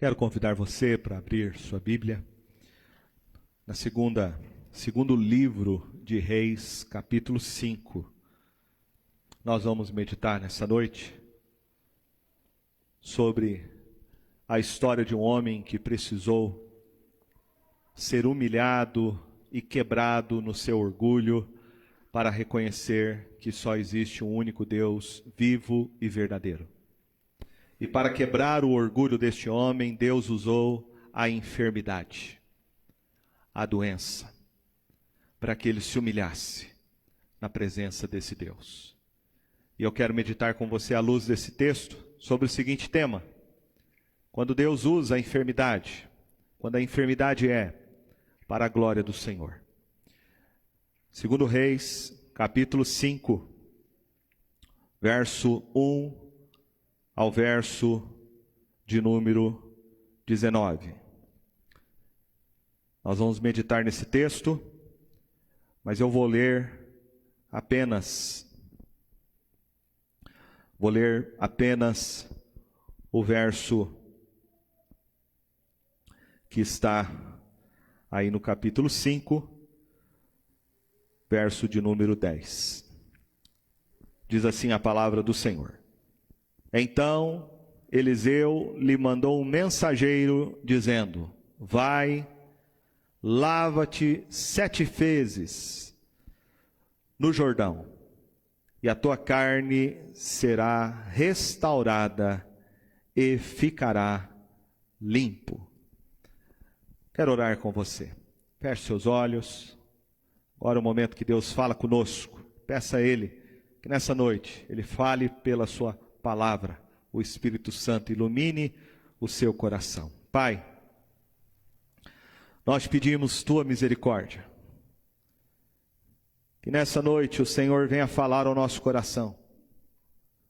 Quero convidar você para abrir sua Bíblia na segundo livro de Reis, capítulo 5. Nós vamos meditar nessa noite sobre a história de um homem que precisou ser humilhado e quebrado no seu orgulho para reconhecer que só existe um único Deus vivo e verdadeiro. E para quebrar o orgulho deste homem, Deus usou a enfermidade, a doença, para que ele se humilhasse na presença desse Deus. E eu quero meditar com você à luz desse texto sobre o seguinte tema: quando Deus usa a enfermidade, quando a enfermidade é para a glória do Senhor. Segundo Reis, capítulo 5, verso 1 ao verso de número 19. Nós vamos meditar nesse texto, mas eu vou ler apenas o verso que está aí no capítulo 5, verso de número 10. Diz assim a palavra do Senhor: Então Eliseu lhe mandou um mensageiro dizendo: Vai, lava-te 7 vezes no Jordão, e a tua carne será restaurada e ficará limpo. Quero orar com você. Feche seus olhos. Agora é o momento que Deus fala conosco. Peça a Ele que nessa noite Ele fale pela sua palavra. O Espírito Santo ilumine o seu coração. Pai, nós pedimos tua misericórdia. Que nessa noite o Senhor venha falar ao nosso coração,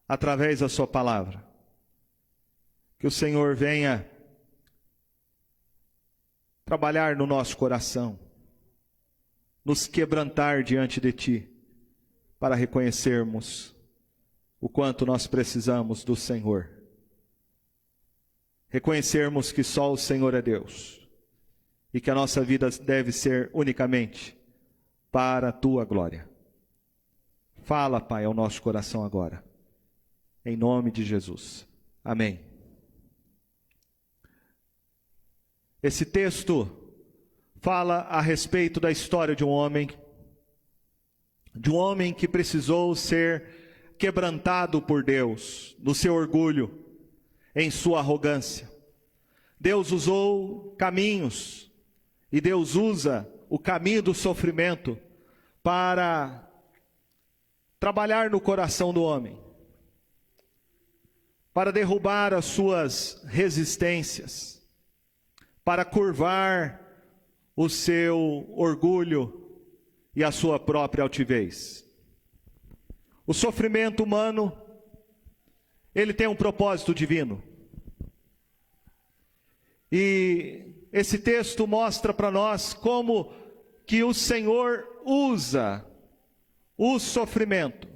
através da sua palavra. Que o Senhor venha trabalhar no nosso coração, nos quebrantar diante de ti, para reconhecermos o quanto nós precisamos do Senhor. Reconhecermos que só o Senhor é Deus, e que a nossa vida deve ser unicamente para a tua glória. Fala, Pai, ao nosso coração agora, em nome de Jesus. Amém. Esse texto fala a respeito da história de um homem que precisou ser quebrantado por Deus, no seu orgulho, em sua arrogância. Deus usou caminhos, e Deus usa o caminho do sofrimento para trabalhar no coração do homem, para derrubar as suas resistências, para curvar o seu orgulho e a sua própria altivez. O sofrimento humano, ele tem um propósito divino. E esse texto mostra para nós como que o Senhor usa o sofrimento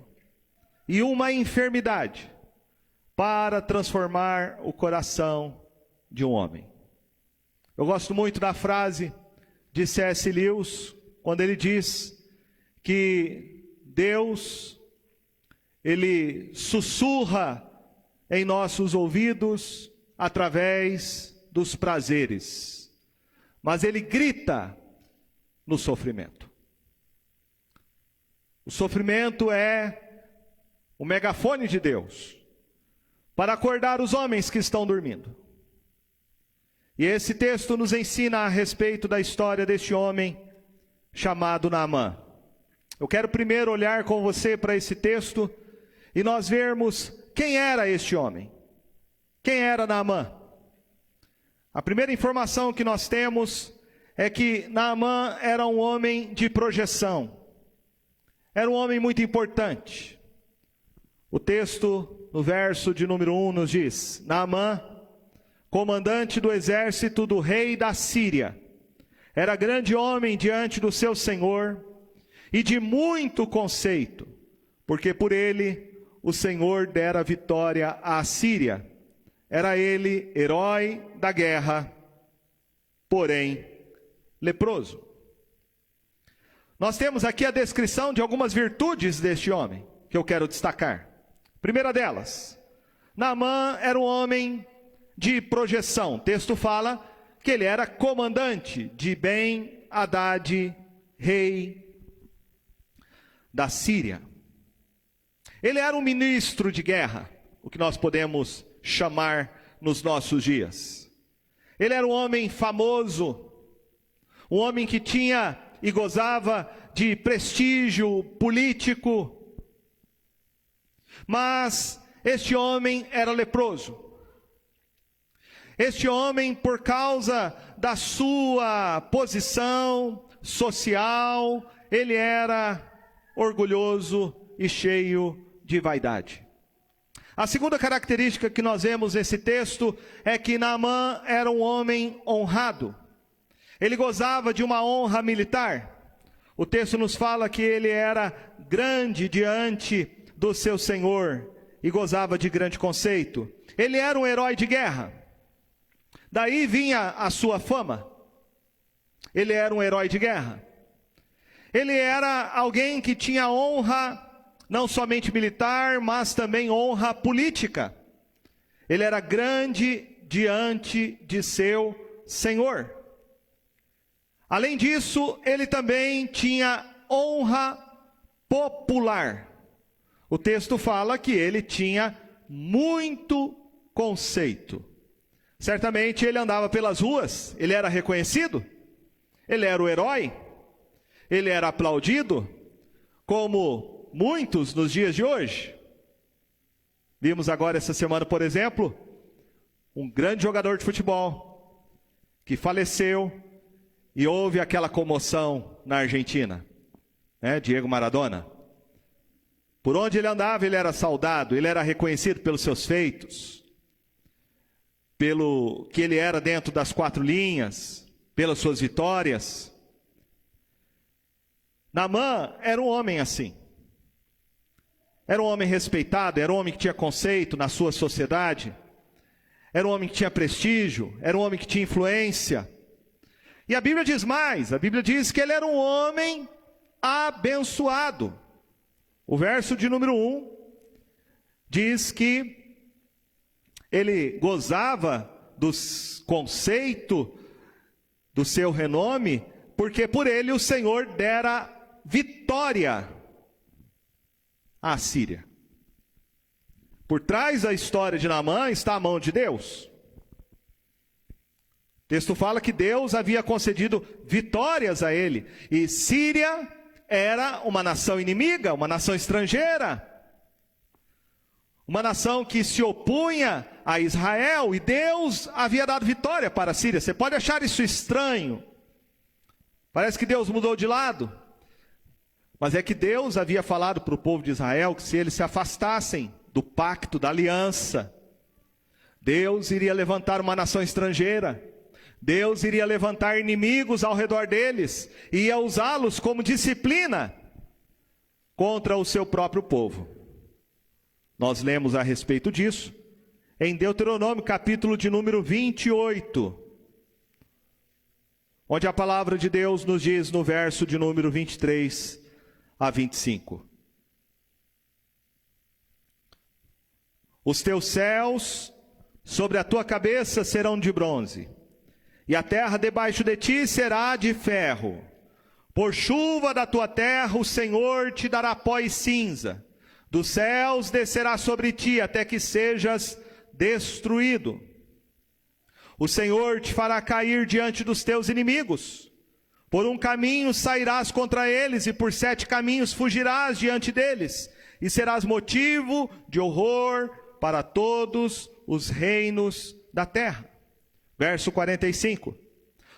e uma enfermidade para transformar o coração de um homem. Eu gosto muito da frase de C.S. Lewis, quando ele diz que Deus, Ele sussurra em nossos ouvidos através dos prazeres, mas Ele grita no sofrimento. O sofrimento é o megafone de Deus para acordar os homens que estão dormindo. E esse texto nos ensina a respeito da história deste homem chamado Naamã. Eu quero primeiro olhar com você para esse texto e nós vermos quem era este homem. Quem era Naamã? A primeira informação que nós temos é que Naamã era um homem de projeção. Era um homem muito importante. O texto, no verso de número 1, nos diz: Naamã, comandante do exército do rei da Síria, era grande homem diante do seu senhor e de muito conceito, porque por ele o Senhor dera vitória à Síria Era ele herói da guerra, porém leproso. Nós temos aqui a descrição de algumas virtudes deste homem, que eu quero destacar. Primeira delas, Naamã era um homem de projeção. O texto fala que ele era comandante de Ben-Hadad, rei da Síria. Ele era um ministro de guerra, o que nós podemos chamar nos nossos dias. Ele era um homem famoso, um homem que tinha e gozava de prestígio político, mas este homem era leproso. Este homem, por causa da sua posição social, ele era orgulhoso e cheio de vaidade. A segunda característica que nós vemos nesse texto é que Naamã era um homem honrado. Ele gozava de uma honra militar. O texto nos fala que ele era grande diante do seu senhor e gozava de grande conceito. Ele era um herói de guerra. Daí vinha a sua fama. Ele era um herói de guerra. Ele era alguém que tinha honra, não somente militar, mas também honra política. Ele era grande diante de seu senhor. Além disso, ele também tinha honra popular. O texto fala que ele tinha muito conceito. Certamente ele andava pelas ruas, ele era reconhecido, ele era o herói, ele era aplaudido, como muitos nos dias de hoje. Vimos agora essa semana, por exemplo, um grande jogador de futebol que faleceu e houve aquela comoção na Argentina, Diego Maradona. Por onde ele andava, ele era saudado, ele era reconhecido pelos seus feitos, pelo que ele era dentro das quatro linhas, pelas suas vitórias. Naamã era um homem assim. Era um homem respeitado, era um homem que tinha conceito na sua sociedade, era um homem que tinha prestígio, era um homem que tinha influência. E a Bíblia diz mais, a Bíblia diz que ele era um homem abençoado. O verso de número 1 diz que ele gozava do conceito do seu renome, porque por ele o Senhor dera vitória à Síria. Por trás da história de Naamã está a mão de Deus. O texto fala que Deus havia concedido vitórias a ele. E Síria era uma nação inimiga, uma nação estrangeira. Uma nação que se opunha a Israel. E Deus havia dado vitória para a Síria. Você pode achar isso estranho. Parece que Deus mudou de lado. Mas é que Deus havia falado para o povo de Israel que se eles se afastassem do pacto, da aliança, Deus iria levantar uma nação estrangeira. Deus iria levantar inimigos ao redor deles e ia usá-los como disciplina contra o seu próprio povo. Nós lemos a respeito disso em Deuteronômio, capítulo de número 28, onde a palavra de Deus nos diz no verso de número 23 a 25. Os teus céus sobre a tua cabeça serão de bronze, e a terra debaixo de ti será de ferro. Por chuva da tua terra o Senhor te dará pó e cinza. Dos céus descerá sobre ti até que sejas destruído. O Senhor te fará cair diante dos teus inimigos. Por um caminho sairás contra eles, e por 7 caminhos fugirás diante deles. E serás motivo de horror para todos os reinos da terra. Verso 45.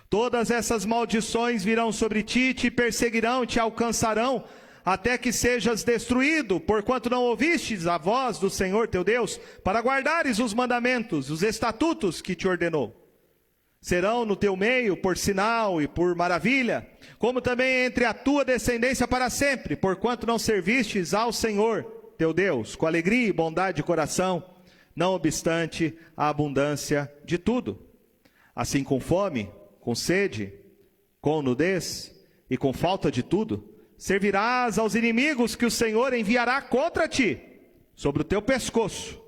Todas essas maldições virão sobre ti, te perseguirão, te alcançarão, até que sejas destruído, porquanto não ouvistes a voz do Senhor teu Deus, para guardares os mandamentos, os estatutos que te ordenou. Serão no teu meio por sinal e por maravilha, como também entre a tua descendência para sempre, porquanto não servistes ao Senhor teu Deus, com alegria e bondade de coração, não obstante a abundância de tudo. Assim, com fome, com sede, com nudez e com falta de tudo, servirás aos inimigos que o Senhor enviará contra ti. Sobre o teu pescoço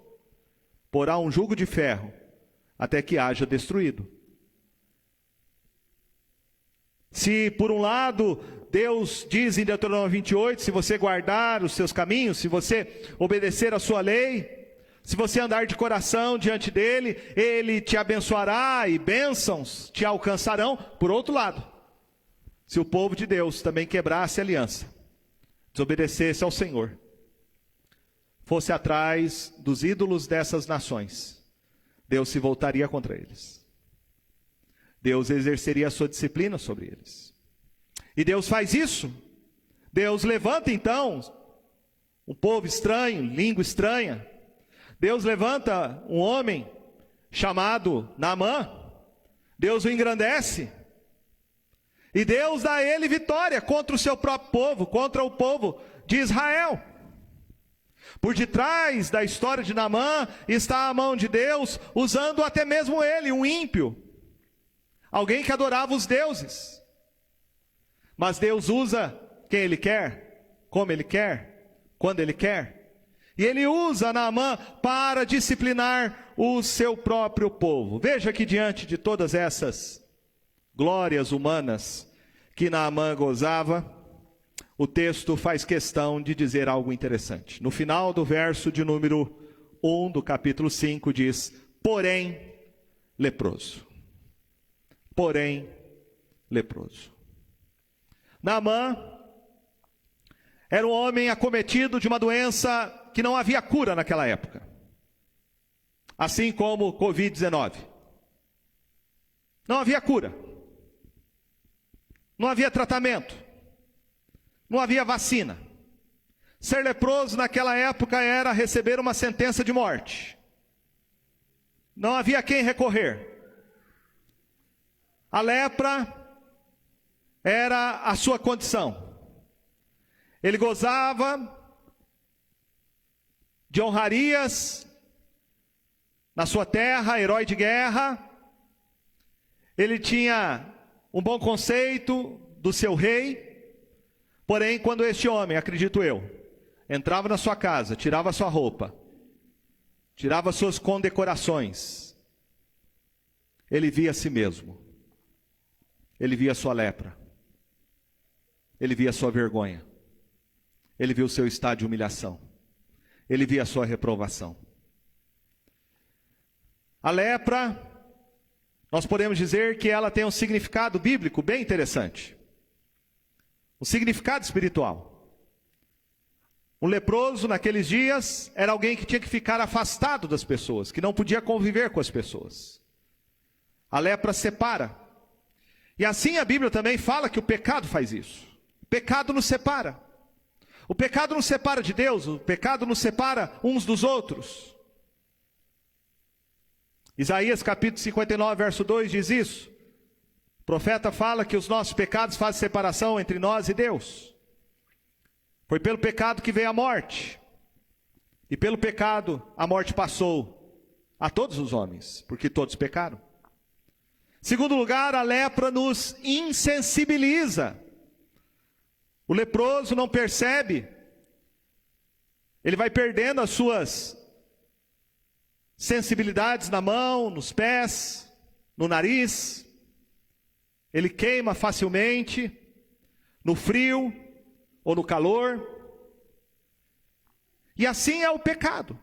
porá um jugo de ferro, até que haja destruído. Se por um lado Deus diz em Deuteronômio 28, se você guardar os seus caminhos, se você obedecer a sua lei, se você andar de coração diante dele, ele te abençoará e bênçãos te alcançarão. Por outro lado, se o povo de Deus também quebrasse a aliança, desobedecesse ao Senhor, fosse atrás dos ídolos dessas nações, Deus se voltaria contra eles. Deus exerceria a sua disciplina sobre eles. E Deus faz isso. Deus levanta então um povo estranho, língua estranha. Deus levanta um homem chamado Naamã. Deus o engrandece. E Deus dá a ele vitória contra o seu próprio povo, contra o povo de Israel. Por detrás da história de Naamã está a mão de Deus, usando até mesmo ele, um ímpio. Alguém que adorava os deuses. Mas Deus usa quem Ele quer, como Ele quer, quando Ele quer. E Ele usa Naamã para disciplinar o seu próprio povo. Veja que diante de todas essas glórias humanas que Naamã gozava, o texto faz questão de dizer algo interessante. No final do verso de número 1 do capítulo 5 diz: porém leproso. Porém leproso. Naamã era um homem acometido de uma doença que não havia cura naquela época. Assim como o Covid-19. Não havia cura. Não havia tratamento. Não havia vacina. Ser leproso naquela época era receber uma sentença de morte. Não havia a quem recorrer. A lepra era a sua condição. Ele gozava de honrarias na sua terra, herói de guerra. Ele tinha um bom conceito do seu rei. Porém, quando este homem, acredito eu, entrava na sua casa, tirava sua roupa, tirava suas condecorações, ele via a si mesmo. Ele via a sua lepra. Ele via a sua vergonha. Ele via o seu estado de humilhação. Ele via a sua reprovação. A lepra, nós podemos dizer que ela tem um significado bíblico bem interessante. Um significado espiritual. Um leproso naqueles dias era alguém que tinha que ficar afastado das pessoas, que não podia conviver com as pessoas. A lepra separa. E assim a Bíblia também fala que o pecado faz isso. O pecado nos separa. O pecado nos separa de Deus, o pecado nos separa uns dos outros. Isaías capítulo 59, verso 2 diz isso. O profeta fala que os nossos pecados fazem separação entre nós e Deus. Foi pelo pecado que veio a morte. E pelo pecado a morte passou a todos os homens, porque todos pecaram. Segundo lugar, a lepra nos insensibiliza. O leproso não percebe. Ele vai perdendo as suas sensibilidades na mão, nos pés, no nariz. Ele queima facilmente, no frio ou no calor. E assim é o pecado.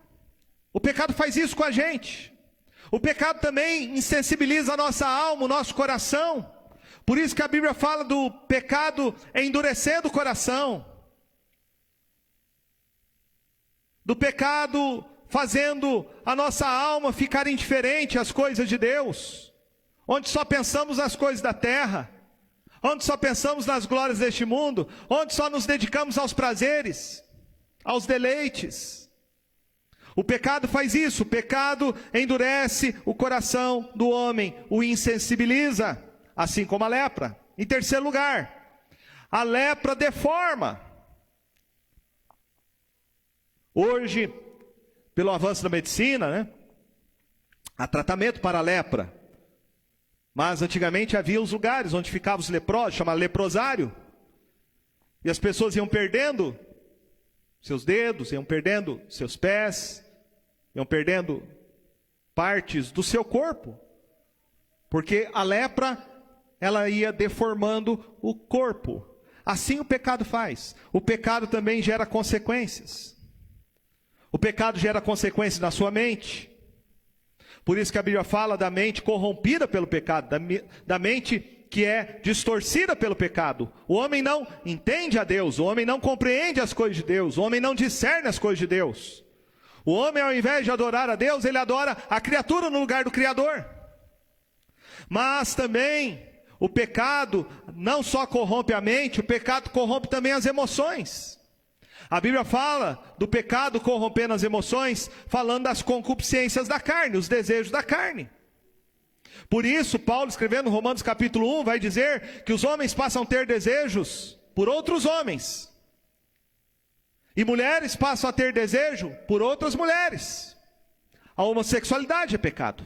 O pecado faz isso com a gente. O pecado também insensibiliza a nossa alma, o nosso coração. Por isso que a Bíblia fala do pecado endurecendo o coração. Do pecado fazendo a nossa alma ficar indiferente às coisas de Deus. Onde só pensamos nas coisas da terra. Onde só pensamos nas glórias deste mundo. Onde só nos dedicamos aos prazeres, aos deleites. O pecado faz isso, o pecado endurece o coração do homem, o insensibiliza, assim como a lepra. Em terceiro lugar, a lepra deforma. Hoje, pelo avanço da medicina, Há tratamento para a lepra. Mas antigamente havia os lugares onde ficavam os leprosos, chamado leprosário. E as pessoas iam perdendo seus dedos, iam perdendo seus pés, iam perdendo partes do seu corpo. Porque a lepra, ela ia deformando o corpo. Assim o pecado faz. O pecado também gera consequências. O pecado gera consequências na sua mente. Por isso que a Bíblia fala da mente corrompida pelo pecado, da mente que é distorcida pelo pecado. O homem não entende a Deus, o homem não compreende as coisas de Deus, o homem não discerne as coisas de Deus. O homem, ao invés de adorar a Deus, ele adora a criatura no lugar do Criador. Mas também o pecado não só corrompe a mente, o pecado corrompe também as emoções. A Bíblia fala do pecado corrompendo as emoções, falando das concupiscências da carne, os desejos da carne. Por isso, Paulo, escrevendo Romanos capítulo 1, vai dizer que os homens passam a ter desejos por outros homens. E mulheres passam a ter desejo por outras mulheres. A homossexualidade é pecado.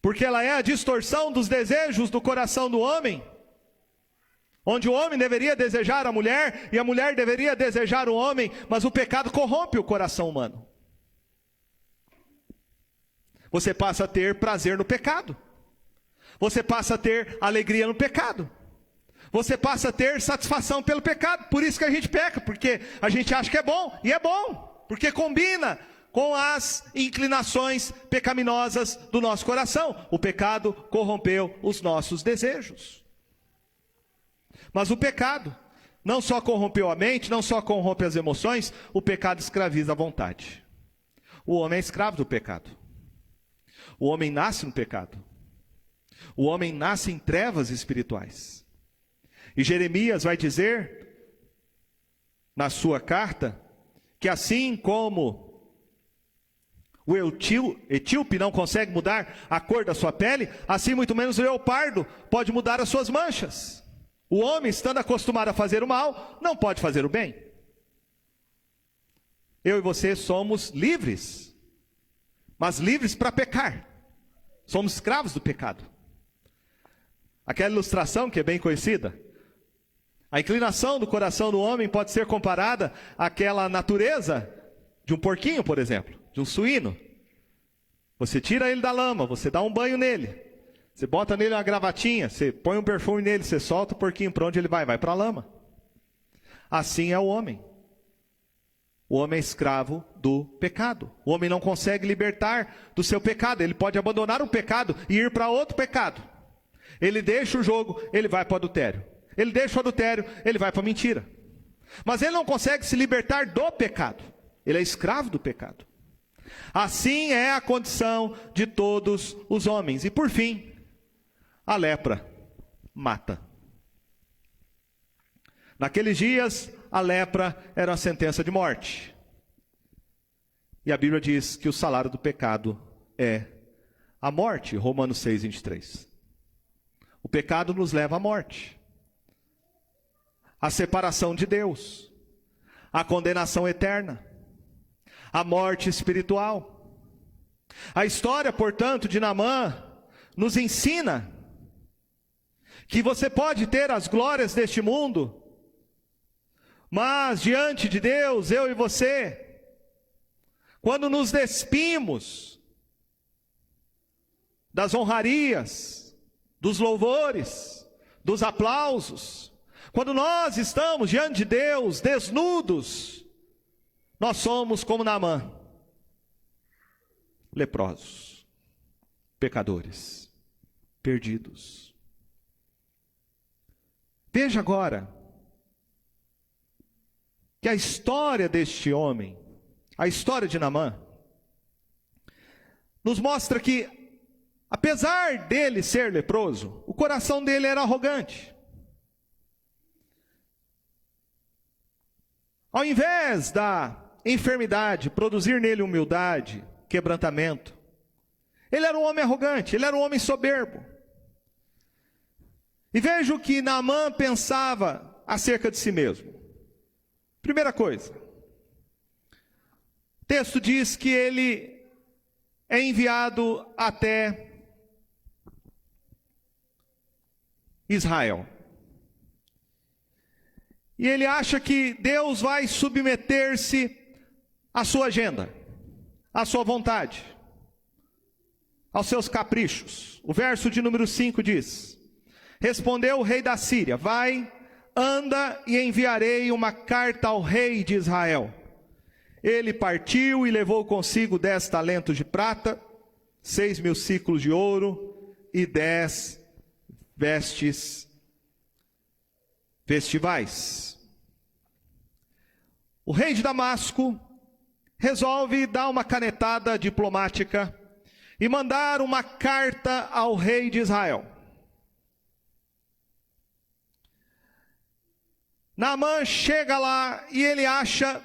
Porque ela é a distorção dos desejos do coração do homem. Onde o homem deveria desejar a mulher e a mulher deveria desejar o homem, mas o pecado corrompe o coração humano. Você passa a ter prazer no pecado. Você passa a ter alegria no pecado. Você passa a ter satisfação pelo pecado. Por isso que a gente peca, porque a gente acha que é bom, e é bom, porque combina com as inclinações pecaminosas do nosso coração. O pecado corrompeu os nossos desejos. Mas o pecado não só corrompeu a mente, não só corrompe as emoções, o pecado escraviza a vontade. O homem é escravo do pecado. O homem nasce no pecado. O homem nasce em trevas espirituais. E Jeremias vai dizer, na sua carta, que assim como o etíope não consegue mudar a cor da sua pele, assim muito menos o leopardo pode mudar as suas manchas. O homem, estando acostumado a fazer o mal, não pode fazer o bem. Eu e você somos livres, mas livres para pecar. Somos escravos do pecado. Aquela ilustração que é bem conhecida. A inclinação do coração do homem pode ser comparada àquela natureza de um porquinho, por exemplo, de um suíno. Você tira ele da lama, você dá um banho nele. Você bota nele uma gravatinha, você põe um perfume nele, você solta o porquinho, para onde ele vai? Vai para a lama. Assim é o homem. O homem é escravo do pecado. O homem não consegue libertar do seu pecado. Ele pode abandonar o pecado e ir para outro pecado. Ele deixa o jogo, ele vai para o adultério. Ele deixa o adultério, ele vai para a mentira. Mas ele não consegue se libertar do pecado. Ele é escravo do pecado. Assim é a condição de todos os homens. E por fim, a lepra mata. Naqueles dias, a lepra era uma sentença de morte. E a Bíblia diz que o salário do pecado é a morte, Romanos 6, 23. O pecado nos leva à morte, à separação de Deus, à condenação eterna, à morte espiritual. A história, portanto, de Naamã nos ensina que você pode ter as glórias deste mundo, mas diante de Deus, eu e você, quando nos despimos das honrarias, dos louvores, dos aplausos, quando nós estamos diante de Deus desnudos, nós somos como Naamã, leprosos, pecadores, perdidos. Veja agora que a história deste homem, a história de Naamã, nos mostra que, apesar dele ser leproso, o coração dele era arrogante. Ao invés da enfermidade produzir nele humildade, quebrantamento, ele era um homem arrogante, ele era um homem soberbo. E veja o que Naamã pensava acerca de si mesmo. Primeira coisa, o texto diz que ele é enviado até Israel. E ele acha que Deus vai submeter-se à sua agenda, à sua vontade, aos seus caprichos. O verso de número 5 diz: respondeu o rei da Síria: vai, anda e enviarei uma carta ao rei de Israel. Ele partiu e levou consigo 10 talentos de prata, 6.000 siclos de ouro e 10 vestes festivais. O rei de Damasco resolve dar uma canetada diplomática e mandar uma carta ao rei de Israel. Naamã chega lá e ele acha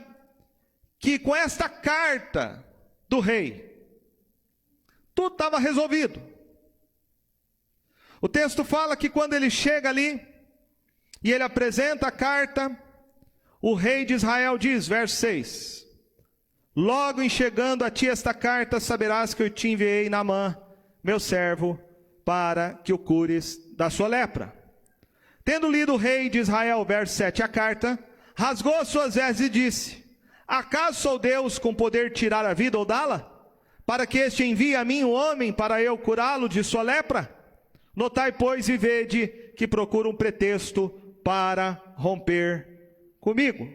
que com esta carta do rei, tudo estava resolvido. O texto fala que quando ele chega ali e ele apresenta a carta, o rei de Israel diz, verso 6: logo em chegando a ti esta carta, saberás que eu te enviei Naamã, meu servo, para que o cures da sua lepra. Tendo lido o rei de Israel, verso 7, a carta, rasgou suas vestes e disse: acaso sou Deus com poder tirar a vida ou dá-la? Para que este envie a mim um homem para eu curá-lo de sua lepra? Notai, pois, e vede que procura um pretexto para romper comigo.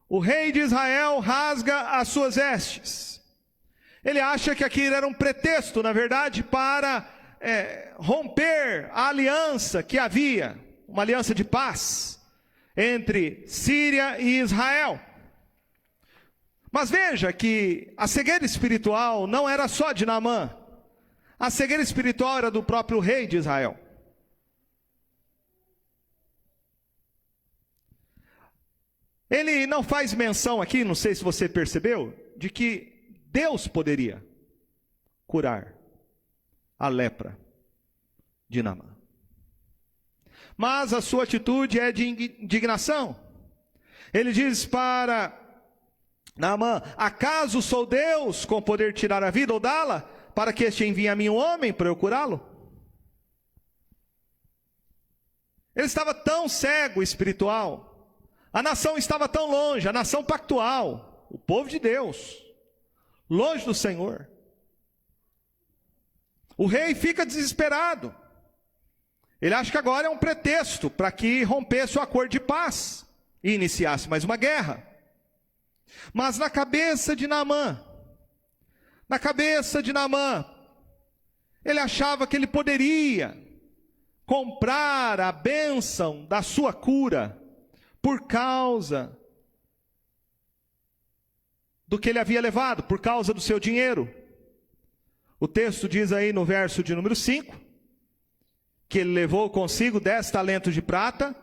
O rei de Israel rasga as suas vestes. Ele acha que aquilo era um pretexto, na verdade, para romper a aliança que havia, uma aliança de paz entre Síria e Israel. Mas veja que a cegueira espiritual não era só de Naamã. A cegueira espiritual era do próprio rei de Israel. Ele não faz menção aqui, não sei se você percebeu, de que Deus poderia curar a lepra de Naamã. Mas a sua atitude é de indignação. Ele diz para Naamã: acaso sou Deus com poder tirar a vida ou dá-la, para que este envie a mim um homem para eu curá-lo? Ele estava tão cego espiritual, a nação estava tão longe, a nação pactual, o povo de Deus, longe do Senhor. O rei fica desesperado. Ele acha que agora é um pretexto para que rompesse o acordo de paz e iniciasse mais uma guerra. Mas na cabeça de Naamã, ele achava que ele poderia comprar a bênção da sua cura por causa do que ele havia levado, por causa do seu dinheiro. O texto diz aí no verso de número 5, que ele levou consigo 10 talentos de prata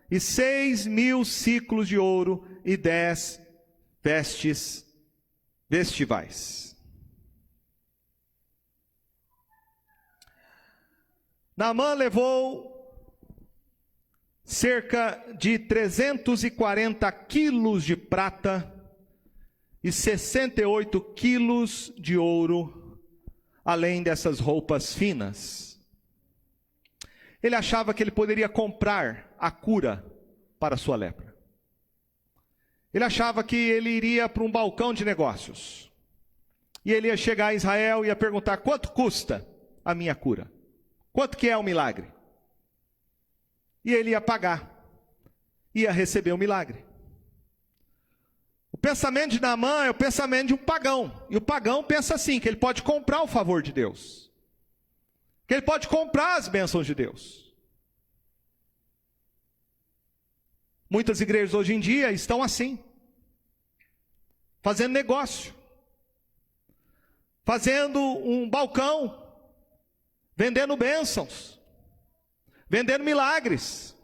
e 6.000 siclos de ouro e 10 vestes festivais. Naamã levou cerca de 340 quilos de prata e 68 quilos de ouro, além dessas roupas finas. Ele achava que ele poderia comprar a cura para a sua lepra. Ele achava que ele iria para um balcão de negócios. E ele ia chegar a Israel e ia perguntar: quanto custa a minha cura? Quanto que é o milagre? E ele ia pagar. Ia receber o milagre. O pensamento de Naamã é o pensamento de um pagão. E o pagão pensa assim, que ele pode comprar o favor de Deus. Que ele pode comprar as bênçãos de Deus. Muitas igrejas hoje em dia estão assim. Fazendo negócio. Fazendo um balcão. Vendendo bênçãos. Vendendo milagres.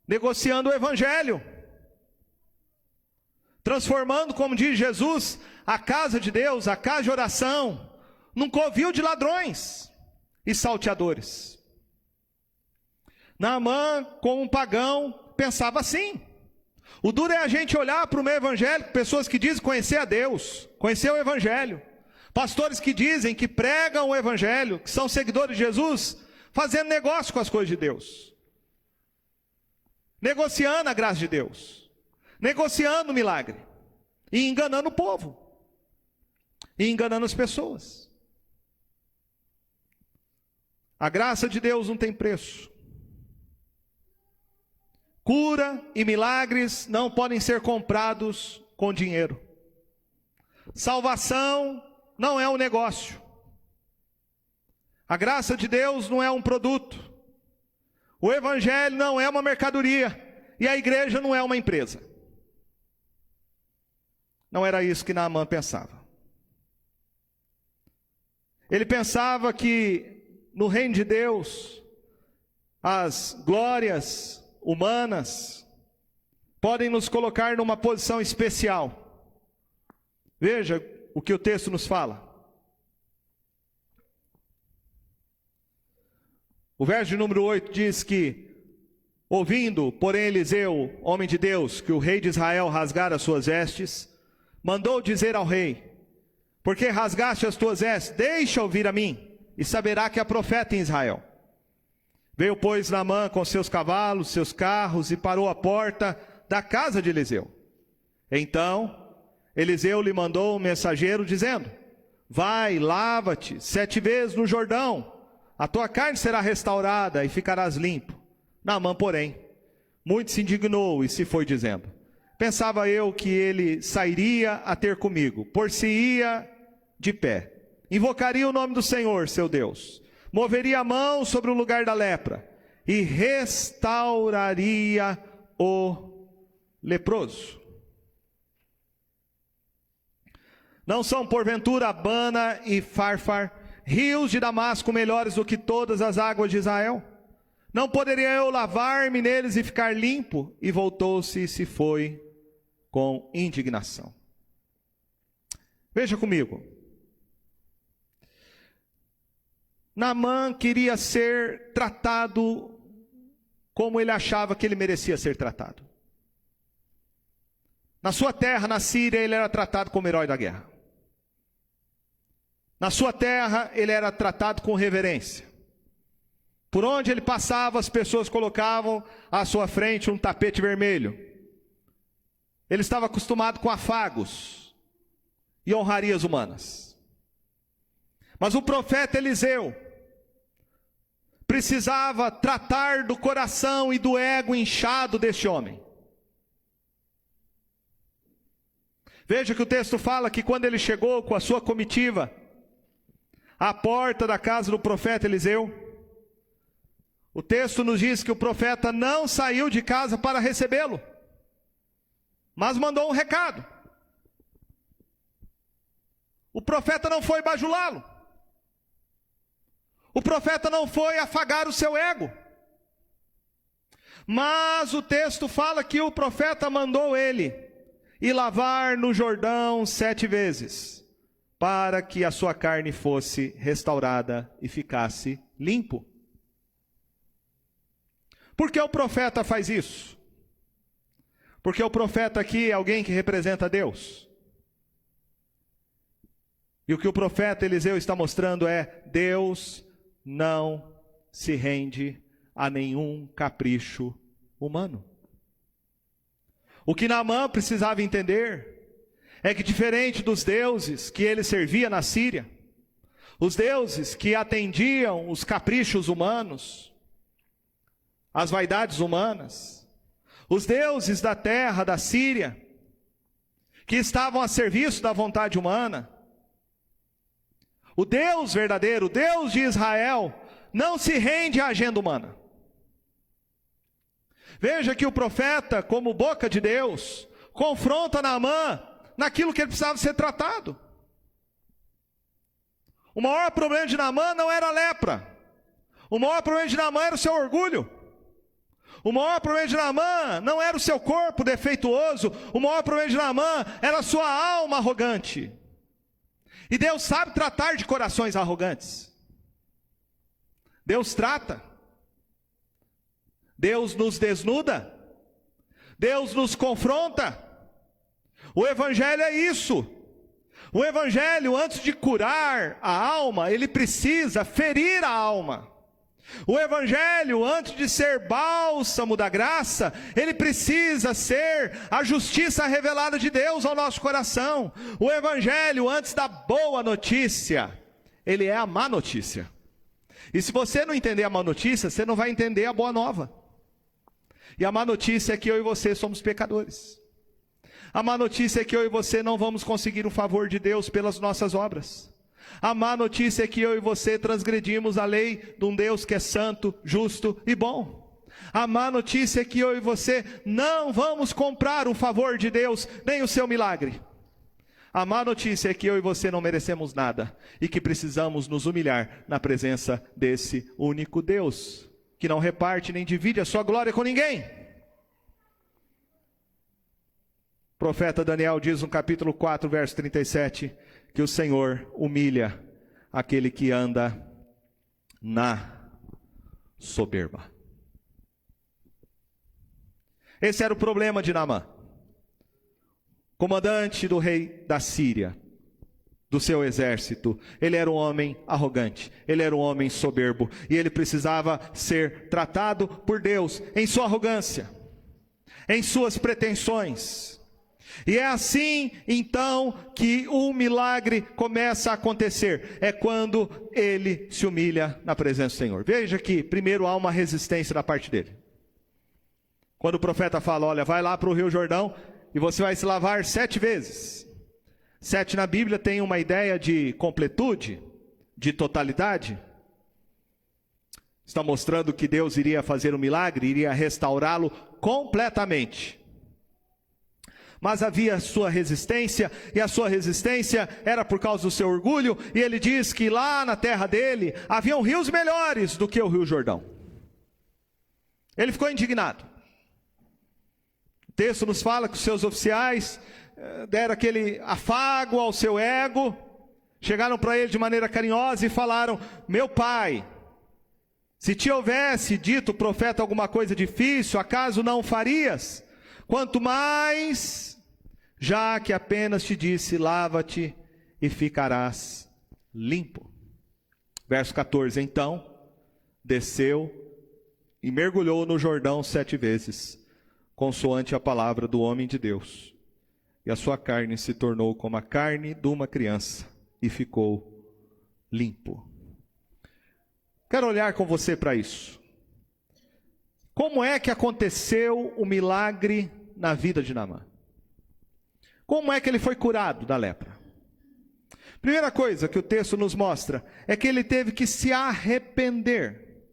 Negociando o evangelho. Transformando, como diz Jesus, a casa de Deus, a casa de oração, num covil de ladrões e salteadores. Naamã, como um pagão, pensava assim. O duro é a gente olhar para o meio evangélico, pessoas que dizem conhecer a Deus, conhecer o Evangelho. Pastores que dizem que pregam o Evangelho, que são seguidores de Jesus, fazendo negócio com as coisas de Deus. Negociando a graça de Deus. Negociando o milagre. E enganando o povo. E enganando as pessoas. A graça de Deus não tem preço. Cura e milagres não podem ser comprados com dinheiro. Salvação não é um negócio. A graça de Deus não é um produto. O Evangelho não é uma mercadoria. E a igreja não é uma empresa. Não era isso que Naamã pensava. Ele pensava que no reino de Deus, as glórias humanas podem nos colocar numa posição especial. Veja o que o texto nos fala. O verso de número 8 diz que, ouvindo, porém, Eliseu, homem de Deus, que o rei de Israel rasgara as suas vestes, mandou dizer ao rei: por que rasgaste as tuas vestes? Deixa ouvir a mim, e saberá que há profeta em Israel. Veio, pois, Naamã com seus cavalos, seus carros, e parou à porta da casa de Eliseu. Então, Eliseu lhe mandou um mensageiro, dizendo: vai, lava-te 7 vezes no Jordão, a tua carne será restaurada e ficarás limpo. Naamã, porém, muito se indignou e se foi dizendo: pensava eu que ele sairia a ter comigo, por-se-ia de pé, invocaria o nome do Senhor, seu Deus, moveria a mão sobre o lugar da lepra e restauraria o leproso. Não são porventura Abana e Farfar, rios de Damasco, melhores do que todas as águas de Israel? Não poderia eu lavar-me neles e ficar limpo? E voltou-se e se foi com indignação. Veja comigo. Naamã queria ser tratado como ele achava que ele merecia ser tratado. Na sua terra, na Síria, ele era tratado como herói da guerra. Na sua terra, ele era tratado com reverência. Por onde ele passava, as pessoas colocavam à sua frente um tapete vermelho. Ele estava acostumado com afagos e honrarias humanas. Mas o profeta Eliseu precisava tratar do coração e do ego inchado deste homem. Veja que o texto fala que quando ele chegou com a sua comitiva à porta da casa do profeta Eliseu, o texto nos diz que o profeta não saiu de casa para recebê-lo, mas mandou um recado. O profeta não foi bajulá-lo. O profeta não foi afagar o seu ego. Mas o texto fala que o profeta mandou ele ir lavar no Jordão 7 vezes, para que a sua carne fosse restaurada e ficasse limpo. Por que o profeta faz isso? Porque o profeta aqui é alguém que representa Deus. E o que o profeta Eliseu está mostrando é: Deus não se rende a nenhum capricho humano. O que Naamã precisava entender é que, diferente dos deuses que ele servia na Síria, os deuses que atendiam os caprichos humanos, as vaidades humanas, os deuses da terra da Síria, que estavam a serviço da vontade humana, o Deus verdadeiro, o Deus de Israel, não se rende à agenda humana. Veja que o profeta, como boca de Deus, confronta Naamã naquilo que ele precisava ser tratado. O maior problema de Naamã não era a lepra. O maior problema de Naamã era o seu orgulho. O maior problema de Naamã não era o seu corpo defeituoso. O maior problema de Naamã era a sua alma arrogante. E Deus sabe tratar de corações arrogantes. Deus trata. Deus nos desnuda. Deus nos confronta. O Evangelho é isso. O Evangelho, antes de curar a alma, ele precisa ferir a alma. O Evangelho, antes de ser bálsamo da graça, ele precisa ser a justiça revelada de Deus ao nosso coração. O Evangelho, antes da boa notícia, ele é a má notícia. E se você não entender a má notícia, você não vai entender a boa nova. E a má notícia é que eu e você somos pecadores. A má notícia é que eu e você não vamos conseguir o favor de Deus pelas nossas obras. A má notícia é que eu e você transgredimos a lei de um Deus que é santo, justo e bom. A má notícia é que eu e você não vamos comprar o favor de Deus, nem o seu milagre. A má notícia é que eu e você não merecemos nada e que precisamos nos humilhar na presença desse único Deus, que não reparte nem divide a sua glória com ninguém. O profeta Daniel diz no capítulo 4, verso 37, que o Senhor humilha aquele que anda na soberba. Esse era o problema de Naamã, comandante do rei da Síria, do seu exército. Ele era um homem arrogante, ele era um homem soberbo, e ele precisava ser tratado por Deus em sua arrogância, em suas pretensões. E é assim, então, que um milagre começa a acontecer. É quando ele se humilha na presença do Senhor. Veja que, primeiro, há uma resistência da parte dele. Quando o profeta fala, olha, vai lá para o Rio Jordão e você vai se lavar 7 vezes. 7 na Bíblia tem uma ideia de completude, de totalidade. Está mostrando que Deus iria fazer um milagre, iria restaurá-lo completamente. Mas havia sua resistência, e a sua resistência era por causa do seu orgulho, e ele diz que lá na terra dele, haviam rios melhores do que o Rio Jordão. Ele ficou indignado. O texto nos fala que os seus oficiais deram aquele afago ao seu ego, chegaram para ele de maneira carinhosa e falaram, meu pai, se te houvesse dito o profeta alguma coisa difícil, acaso não farias? Quanto mais, já que apenas te disse, lava-te e ficarás limpo. Verso 14, então, desceu e mergulhou no Jordão 7 vezes, consoante a palavra do homem de Deus. E a sua carne se tornou como a carne de uma criança, e ficou limpo. Quero olhar com você para isso. Como é que aconteceu o milagre na vida de Naamã? Como é que ele foi curado da lepra? Primeira coisa que o texto nos mostra é que ele teve que se arrepender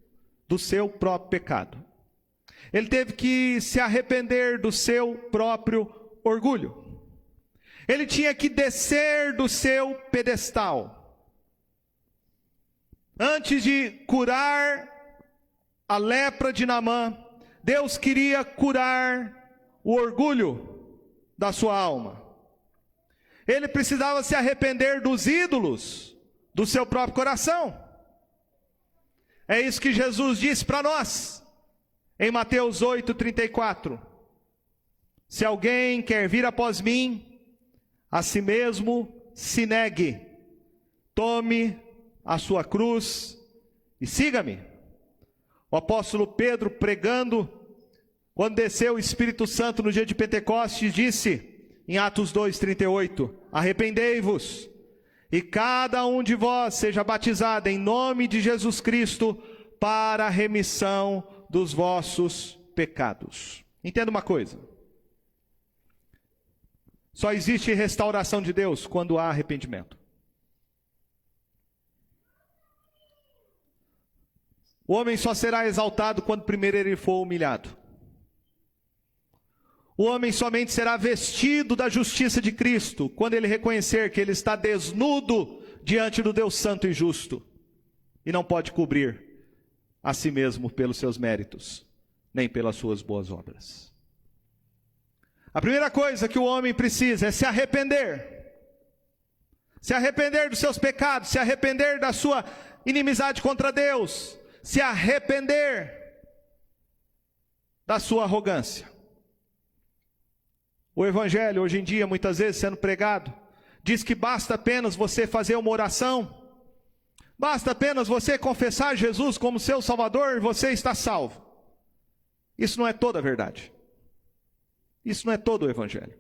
do seu próprio pecado. Ele teve que se arrepender do seu próprio orgulho. Ele tinha que descer do seu pedestal. Antes de curar a lepra de Naamã, Deus queria curar o orgulho da sua alma. Ele precisava se arrepender dos ídolos do seu próprio coração. É isso que Jesus disse para nós, em Mateus 8:34. Se alguém quer vir após mim, a si mesmo se negue, tome a sua cruz e siga-me. O apóstolo Pedro, pregando, quando desceu o Espírito Santo no dia de Pentecostes, disse, em Atos 2:38, arrependei-vos, e cada um de vós seja batizado em nome de Jesus Cristo, para a remissão dos vossos pecados. Entenda uma coisa. Só existe restauração de Deus quando há arrependimento. O homem só será exaltado quando primeiro ele for humilhado. O homem somente será vestido da justiça de Cristo quando ele reconhecer que ele está desnudo diante do Deus santo e justo e não pode cobrir a si mesmo pelos seus méritos, nem pelas suas boas obras. A primeira coisa que o homem precisa é se arrepender. Se arrepender dos seus pecados, se arrepender da sua inimizade contra Deus, se arrepender da sua arrogância. O evangelho hoje em dia, muitas vezes sendo pregado, diz que basta apenas você fazer uma oração, basta apenas você confessar Jesus como seu Salvador e você está salvo. Isso não é toda a verdade. Isso não é todo o evangelho.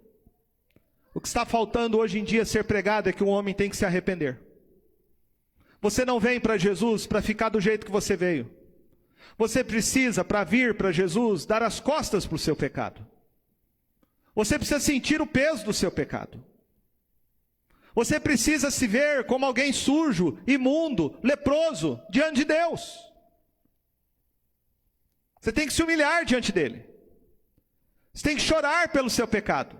O que está faltando hoje em dia ser pregado é que o homem tem que se arrepender. Você não vem para Jesus para ficar do jeito que você veio. Você precisa, para vir para Jesus, dar as costas para o seu pecado. Você precisa sentir o peso do seu pecado. Você precisa se ver como alguém sujo, imundo, leproso, diante de Deus. Você tem que se humilhar diante dele. Você tem que chorar pelo seu pecado.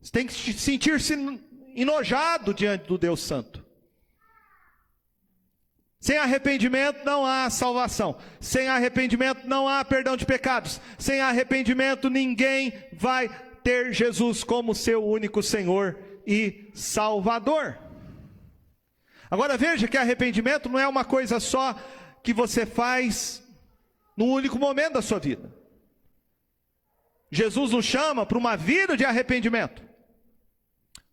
Você tem que sentir-se enojado diante do Deus Santo. Sem arrependimento não há salvação. Sem arrependimento não há perdão de pecados. Sem arrependimento ninguém vai ter Jesus como seu único Senhor e Salvador. Agora veja que arrependimento não é uma coisa só que você faz num único momento da sua vida. Jesus nos chama para uma vida de arrependimento.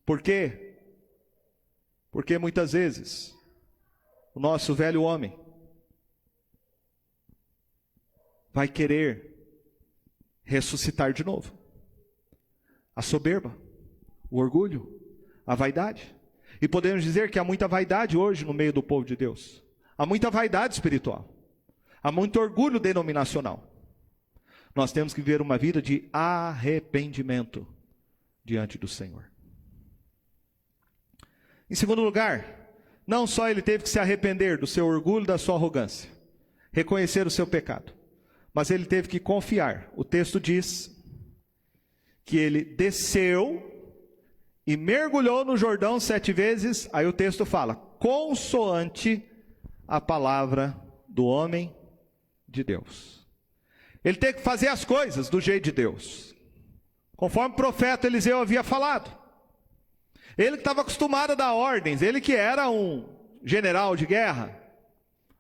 Por quê? Porque muitas vezes o nosso velho homem vai querer ressuscitar de novo. A soberba, o orgulho, a vaidade. E podemos dizer que há muita vaidade hoje no meio do povo de Deus. Há muita vaidade espiritual. Há muito orgulho denominacional. Nós temos que viver uma vida de arrependimento diante do Senhor. Em segundo lugar, não só ele teve que se arrepender do seu orgulho e da sua arrogância, reconhecer o seu pecado, mas ele teve que confiar. O texto diz que ele desceu e mergulhou no Jordão 7 vezes, aí o texto fala, consoante a palavra do homem de Deus. Ele teve que fazer as coisas do jeito de Deus, conforme o profeta Eliseu havia falado. Ele que estava acostumado a dar ordens, ele que era um general de guerra.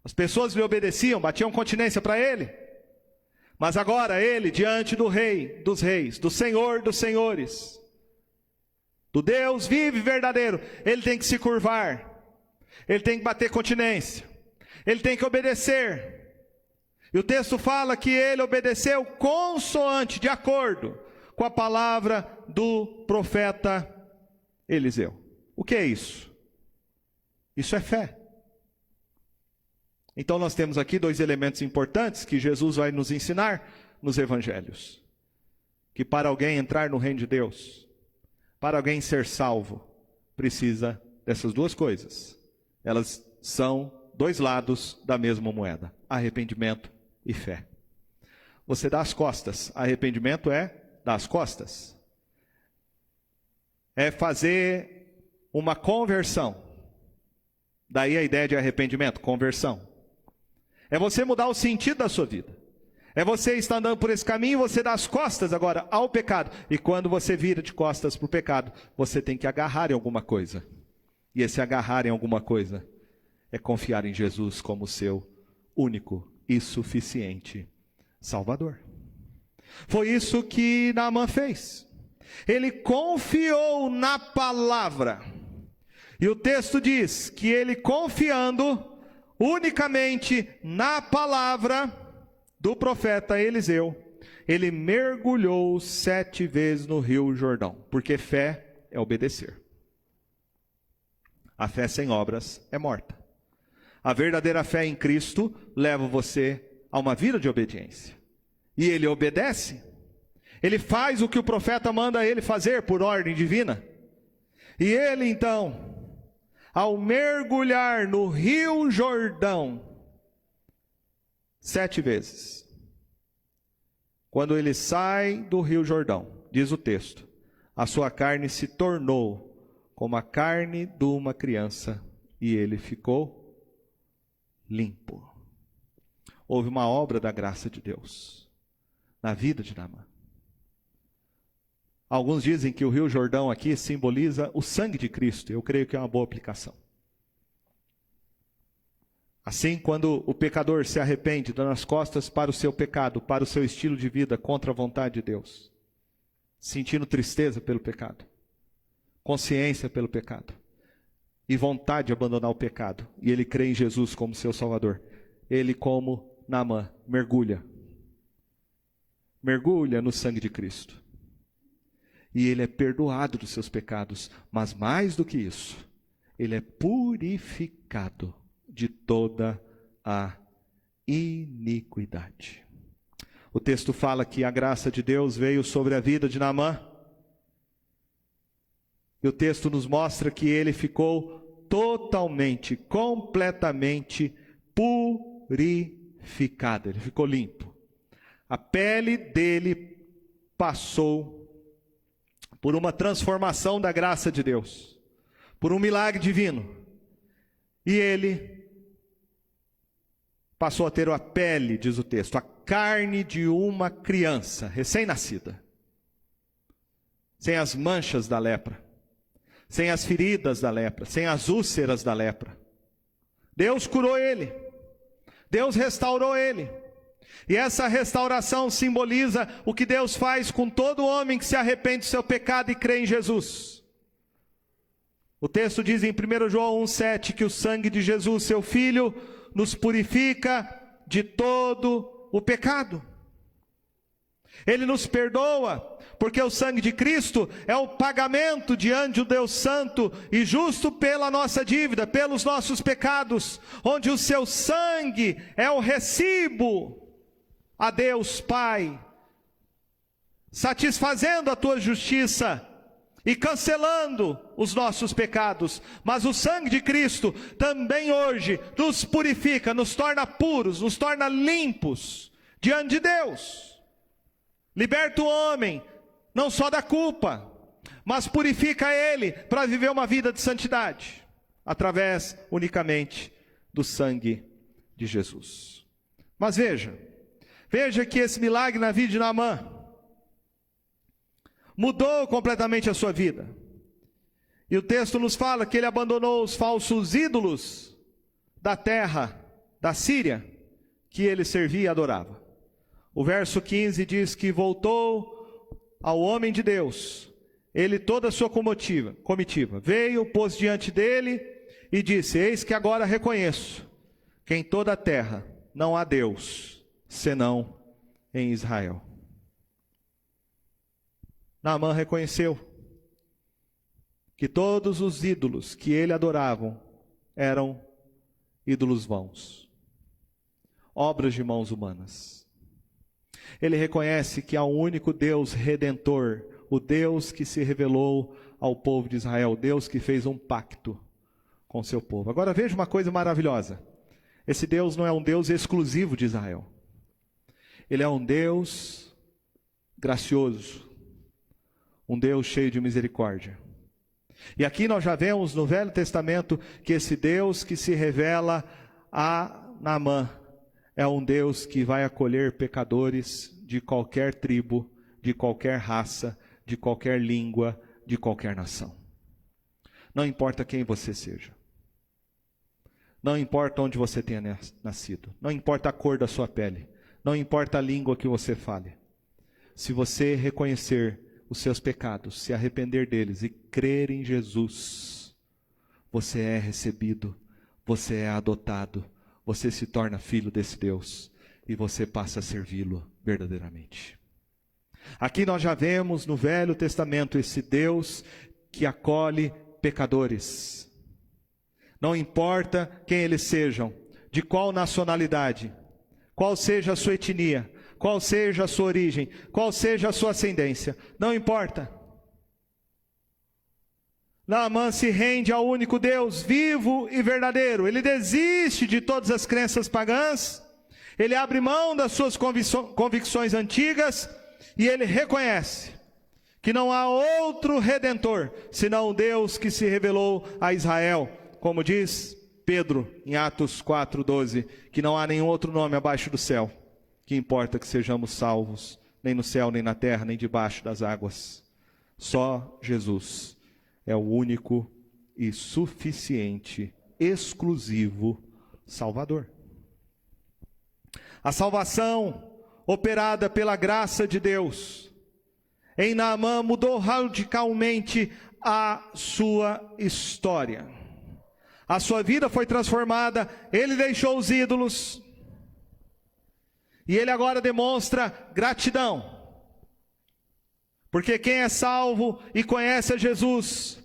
As pessoas lhe obedeciam, batiam continência para ele. Mas agora ele, diante do Rei dos reis, do Senhor dos senhores, do Deus vivo e verdadeiro, ele tem que se curvar, ele tem que bater continência, ele tem que obedecer. E o texto fala que ele obedeceu consoante, de acordo com a palavra do profeta Eliseu. O que é isso? Isso é fé. Então nós temos aqui 2 elementos importantes que Jesus vai nos ensinar nos evangelhos. Que para alguém entrar no reino de Deus, para alguém ser salvo, precisa dessas 2 coisas. Elas são 2 lados da mesma moeda: arrependimento e fé. Você dá as costas. Arrependimento é dar as costas. É fazer uma conversão. Daí a ideia de arrependimento, conversão. É você mudar o sentido da sua vida. É você estar andando por esse caminho e você dá as costas agora ao pecado. E quando você vira de costas para o pecado, você tem que agarrar em alguma coisa. E esse agarrar em alguma coisa é confiar em Jesus como seu único e suficiente Salvador. Foi isso que Naamã fez. Ele confiou na palavra. E o texto diz que ele, confiando unicamente na palavra do profeta Eliseu, ele mergulhou 7 vezes no rio Jordão. Porque fé é obedecer. A fé sem obras é morta. A verdadeira fé em Cristo leva você a uma vida de obediência. E ele obedece. Ele faz o que o profeta manda ele fazer por ordem divina. E ele então, ao mergulhar no rio Jordão 7 vezes, quando ele sai do rio Jordão, diz o texto, a sua carne se tornou como a carne de uma criança e ele ficou limpo. Houve uma obra da graça de Deus na vida de Naamã. Alguns dizem que o rio Jordão aqui simboliza o sangue de Cristo. Eu creio que é uma boa aplicação. Assim, quando o pecador se arrepende, dando as costas para o seu pecado, para o seu estilo de vida contra a vontade de Deus, sentindo tristeza pelo pecado, consciência pelo pecado e vontade de abandonar o pecado, e ele crê em Jesus como seu Salvador, ele, como Naamã, mergulha no sangue de Cristo, e ele é perdoado dos seus pecados, mas mais do que isso, ele é purificado de toda a iniquidade. O texto fala que a graça de Deus veio sobre a vida de Naamã, e o texto nos mostra que ele ficou totalmente, completamente purificado, ele ficou limpo. A pele dele passou por uma transformação da graça de Deus, por um milagre divino, e ele passou a ter a pele, diz o texto, a carne de uma criança recém-nascida, sem as manchas da lepra, sem as feridas da lepra, sem as úlceras da lepra. Deus curou ele, Deus restaurou ele, e essa restauração simboliza o que Deus faz com todo homem que se arrepende do seu pecado e crê em Jesus. O texto diz em 1 João 1,7 que o sangue de Jesus, seu Filho, nos purifica de todo o pecado. Ele nos perdoa, porque o sangue de Cristo é o pagamento diante do Deus Santo e justo pela nossa dívida, pelos nossos pecados, onde o seu sangue é o recibo a Deus Pai, satisfazendo a tua justiça e cancelando os nossos pecados. Mas o sangue de Cristo também hoje nos purifica, nos torna puros, nos torna limpos diante de Deus. Liberta o homem, não só da culpa, mas purifica ele para viver uma vida de santidade, através unicamente do sangue de Jesus. Mas veja que esse milagre na vida de Naamã mudou completamente a sua vida. E o texto nos fala que ele abandonou os falsos ídolos da terra da Síria, que ele servia e adorava. O verso 15 diz que voltou ao homem de Deus, ele toda a sua comitiva, veio, pôs diante dele e disse: eis que agora reconheço que em toda a terra não há Deus, senão em Israel. Naamã reconheceu que todos os ídolos que ele adoravam eram ídolos vãos, obras de mãos humanas. Ele reconhece que há um único Deus redentor, o Deus que se revelou ao povo de Israel, o Deus que fez um pacto com seu povo. Agora veja uma coisa maravilhosa: esse Deus não é um Deus exclusivo de Israel, ele é um Deus gracioso, um Deus cheio de misericórdia. E aqui nós já vemos no Velho Testamento que esse Deus que se revela a Naamã é um Deus que vai acolher pecadores de qualquer tribo, de qualquer raça, de qualquer língua, de qualquer nação. Não importa quem você seja, não importa onde você tenha nascido, não importa a cor da sua pele, não importa a língua que você fale. Se você reconhecer os seus pecados, se arrepender deles e crer em Jesus, você é recebido, você é adotado, você se torna filho desse Deus e você passa a servi-lo verdadeiramente. Aqui nós já vemos no Velho Testamento esse Deus que acolhe pecadores. Não importa quem eles sejam, de qual nacionalidade, qual seja a sua etnia, qual seja a sua origem, qual seja a sua ascendência, não importa. Naamã se rende ao único Deus vivo e verdadeiro. Ele desiste de todas as crenças pagãs, ele abre mão das suas convicções antigas e ele reconhece que não há outro redentor senão o Deus que se revelou a Israel, como diz Pedro em Atos 4:12, que não há nenhum outro nome abaixo do céu que importa que sejamos salvos, nem no céu, nem na terra, nem debaixo das águas. Só Jesus é o único e suficiente, exclusivo Salvador. A salvação operada pela graça de Deus em Naamã mudou radicalmente a sua história. A sua vida foi transformada, ele deixou os ídolos, e ele agora demonstra gratidão. Porque quem é salvo e conhece a Jesus,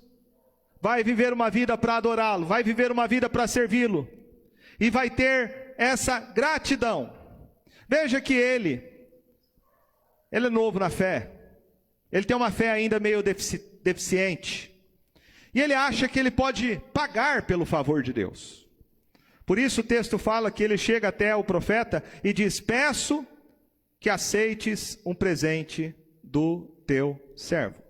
vai viver uma vida para adorá-lo, vai viver uma vida para servi-lo, e vai ter essa gratidão. Veja que ele é novo na fé, ele tem uma fé ainda meio deficiente, e ele acha que ele pode pagar pelo favor de Deus. Por isso o texto fala que ele chega até o profeta e diz: peço que aceites um presente do teu servo.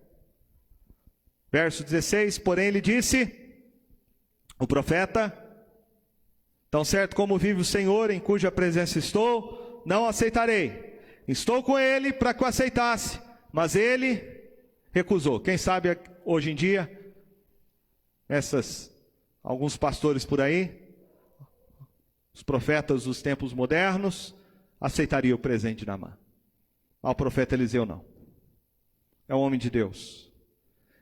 Verso 16, porém ele disse, o profeta: tão certo como vive o Senhor, em cuja presença estou, não aceitarei. Estou com ele para que o aceitasse, mas ele recusou. Quem sabe hoje em dia, alguns pastores por aí, os profetas dos tempos modernos, aceitariam o presente de Naamã. Mas o profeta Eliseu não. É um homem de Deus.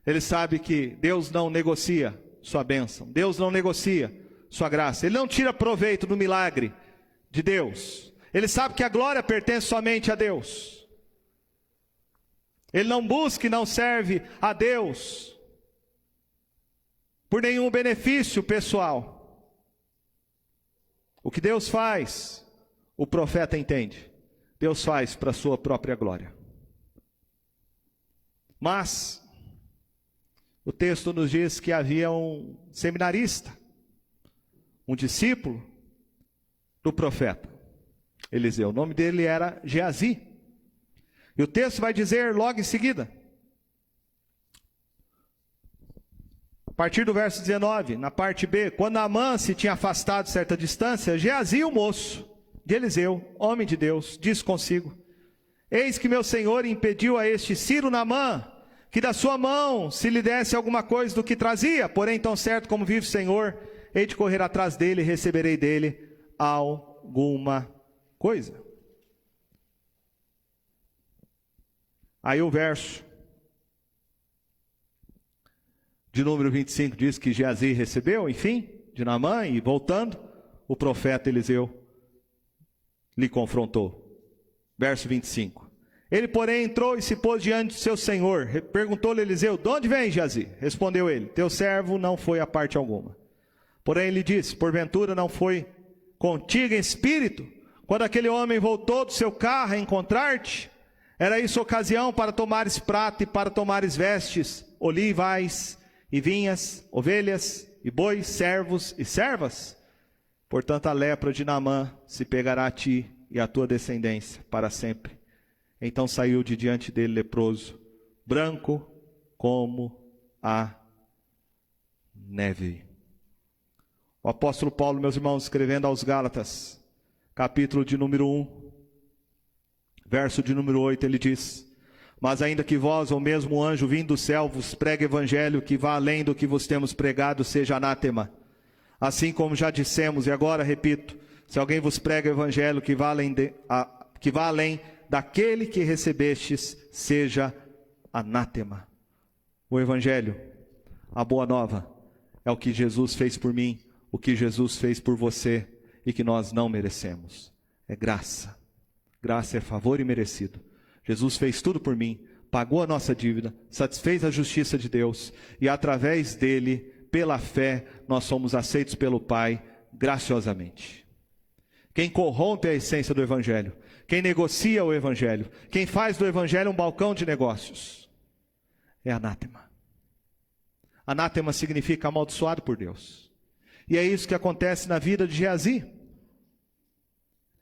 Ele sabe que Deus não negocia sua bênção, Deus não negocia sua graça, ele não tira proveito do milagre de Deus. Ele sabe que a glória pertence somente a Deus. Ele não busca e não serve a Deus por nenhum benefício pessoal. O que Deus faz, o profeta entende, Deus faz para a sua própria glória. Mas o texto nos diz que havia um seminarista, um discípulo do profeta Eliseu. O nome dele era Geazi. E o texto vai dizer logo em seguida, a partir do verso 19, na parte B: quando Naamã se tinha afastado certa distância, Geazi, o moço de Eliseu, homem de Deus, disse consigo: eis que meu senhor impediu a este Ciro Naamã que da sua mão se lhe desse alguma coisa do que trazia. Porém, tão certo como vive o Senhor, hei de correr atrás dele e receberei dele alguma coisa. Aí o verso de número 25 diz que Geazi recebeu, enfim, de Naamã, e voltando, o profeta Eliseu lhe confrontou. Verso 25. Ele, porém, entrou e se pôs diante de seu senhor. Perguntou-lhe Eliseu: de onde vem, Geazi? Respondeu ele: teu servo não foi a parte alguma. Porém ele disse: porventura não foi contigo em espírito, quando aquele homem voltou do seu carro a encontrar-te? Era isso ocasião para tomares prata e para tomares vestes, olivais e vinhas, ovelhas e bois, servos e servas? Portanto a lepra de Naamã se pegará a ti e à tua descendência para sempre. Então saiu de diante dele leproso, branco como a neve. O apóstolo Paulo, meus irmãos, escrevendo aos Gálatas, capítulo de número 1, verso de número 8, ele diz: mas ainda que vós, ou mesmo o anjo vindo do céu, vos pregue evangelho que vá além do que vos temos pregado, seja anátema. Assim como já dissemos, e agora repito, se alguém vos prega evangelho que vá além daquele que recebestes, seja anátema. O evangelho, a boa nova, é o que Jesus fez por mim, o que Jesus fez por você e que nós não merecemos. É graça. Graça é favor imerecido. Jesus fez tudo por mim, pagou a nossa dívida, satisfez a justiça de Deus, e através dele, pela fé, nós somos aceitos pelo Pai graciosamente. Quem corrompe a essência do evangelho, quem negocia o evangelho, quem faz do evangelho um balcão de negócios, é anátema. Anátema significa amaldiçoado por Deus. E é isso que acontece na vida de Geazi.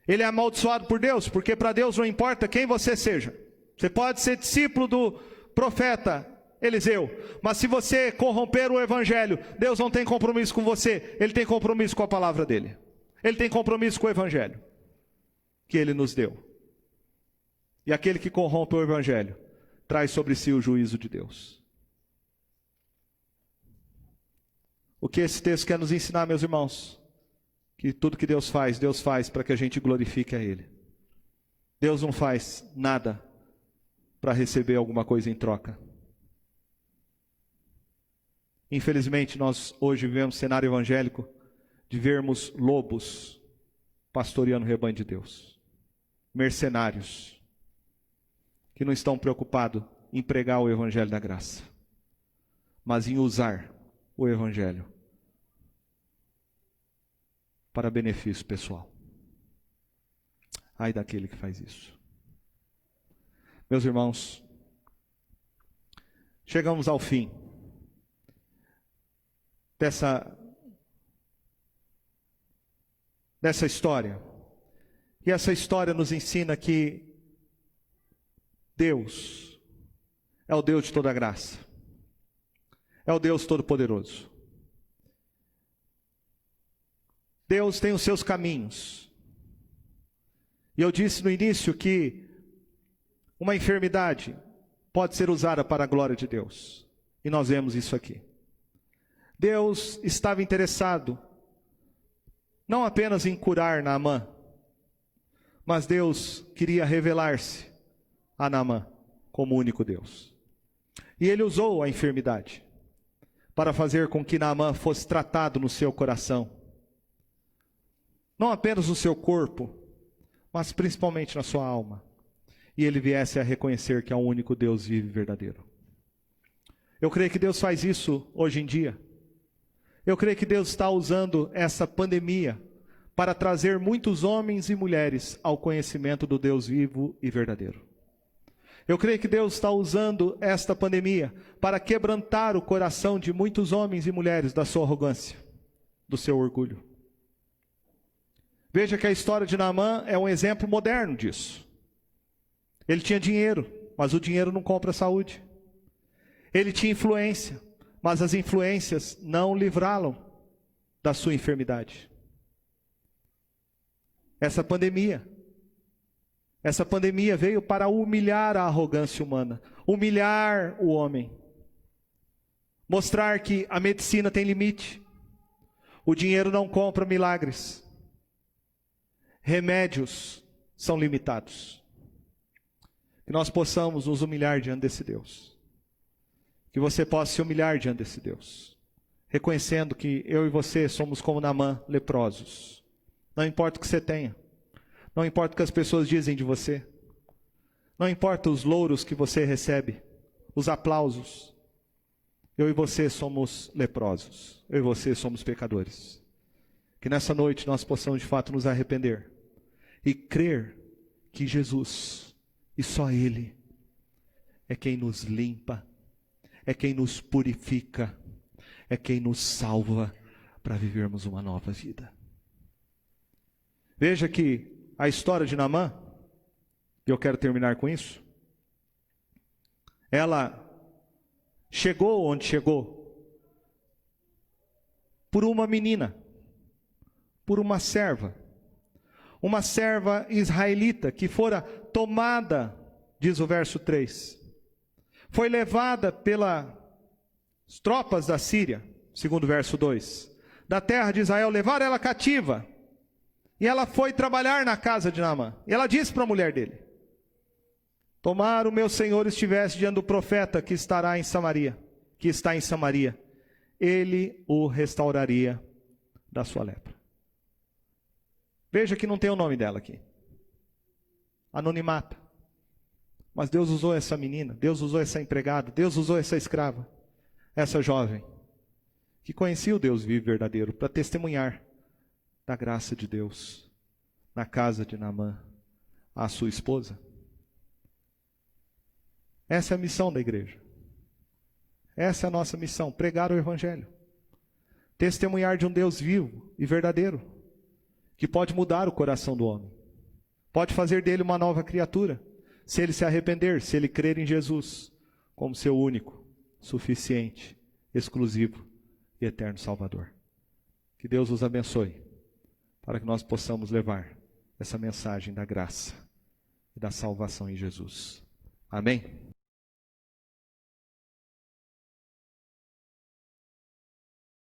Ele é amaldiçoado por Deus, porque para Deus não importa quem você seja. Você pode ser discípulo do profeta Eliseu, mas se você corromper o evangelho, Deus não tem compromisso com você, Ele tem compromisso com a palavra dEle. Ele tem compromisso com o evangelho que Ele nos deu. E aquele que corrompe o evangelho traz sobre si o juízo de Deus. O que esse texto quer nos ensinar, meus irmãos? Que tudo que Deus faz para que a gente glorifique a Ele. Deus não faz nada para receber alguma coisa em troca. Infelizmente, nós hoje vivemos um cenário evangélico de vermos lobos pastoreando o rebanho de Deus. Mercenários que não estão preocupados em pregar o evangelho da graça, mas em usar o evangelho para benefício pessoal. Ai daquele que faz isso. Meus irmãos, chegamos ao fim dessa história. E essa história nos ensina que Deus é o Deus de toda graça. É o Deus Todo-Poderoso. Deus tem os seus caminhos. E eu disse no início que uma enfermidade pode ser usada para a glória de Deus. E nós vemos isso aqui. Deus estava interessado não apenas em curar Naamã, mas Deus queria revelar-se a Naamã como o único Deus. E Ele usou a enfermidade para fazer com que Naamã fosse tratado no seu coração. Não apenas no seu corpo, mas principalmente na sua alma. E ele viesse a reconhecer que há um único Deus vivo e verdadeiro. Eu creio que Deus faz isso hoje em dia. Eu creio que Deus está usando essa pandemia para trazer muitos homens e mulheres ao conhecimento do Deus vivo e verdadeiro. Eu creio que Deus está usando esta pandemia para quebrantar o coração de muitos homens e mulheres da sua arrogância, do seu orgulho. Veja que a história de Naamã é um exemplo moderno disso. Ele tinha dinheiro, mas o dinheiro não compra saúde. Ele tinha influência, mas as influências não livrá-lo da sua enfermidade. Essa pandemia veio para humilhar a arrogância humana, humilhar o homem, mostrar que a medicina tem limite, o dinheiro não compra milagres, remédios são limitados. Que nós possamos nos humilhar diante desse Deus. Que você possa se humilhar diante desse Deus. Reconhecendo que eu e você somos como Naamã, leprosos. Não importa o que você tenha. Não importa o que as pessoas dizem de você. Não importa os louros que você recebe. Os aplausos. Eu e você somos leprosos. Eu e você somos pecadores. Que nessa noite nós possamos de fato nos arrepender. E crer que Jesus... E só Ele é quem nos limpa, é quem nos purifica, é quem nos salva para vivermos uma nova vida. Veja que a história de Naamã, e eu quero terminar com isso, ela chegou onde chegou por uma menina, por uma serva israelita que fora tomada, diz o verso 3, foi levada pelas tropas da Síria, segundo o verso 2, da terra de Israel, levaram ela cativa, e ela foi trabalhar na casa de Naamã, e ela disse para a mulher dele: tomara o meu senhor estivesse diante do profeta que está em Samaria, ele o restauraria da sua lepra. Veja que não tem o nome dela aqui. Anonimata. Mas Deus usou essa menina, Deus usou essa empregada, Deus usou essa escrava, essa jovem, que conhecia o Deus vivo e verdadeiro, para testemunhar da graça de Deus na casa de Naamã, a sua esposa. Essa é a missão da igreja. Essa é a nossa missão, pregar o Evangelho. Testemunhar de um Deus vivo e verdadeiro, que pode mudar o coração do homem. Pode fazer dele uma nova criatura, se ele se arrepender, se ele crer em Jesus como seu único, suficiente, exclusivo e eterno Salvador. Que Deus os abençoe, para que nós possamos levar essa mensagem da graça e da salvação em Jesus. Amém?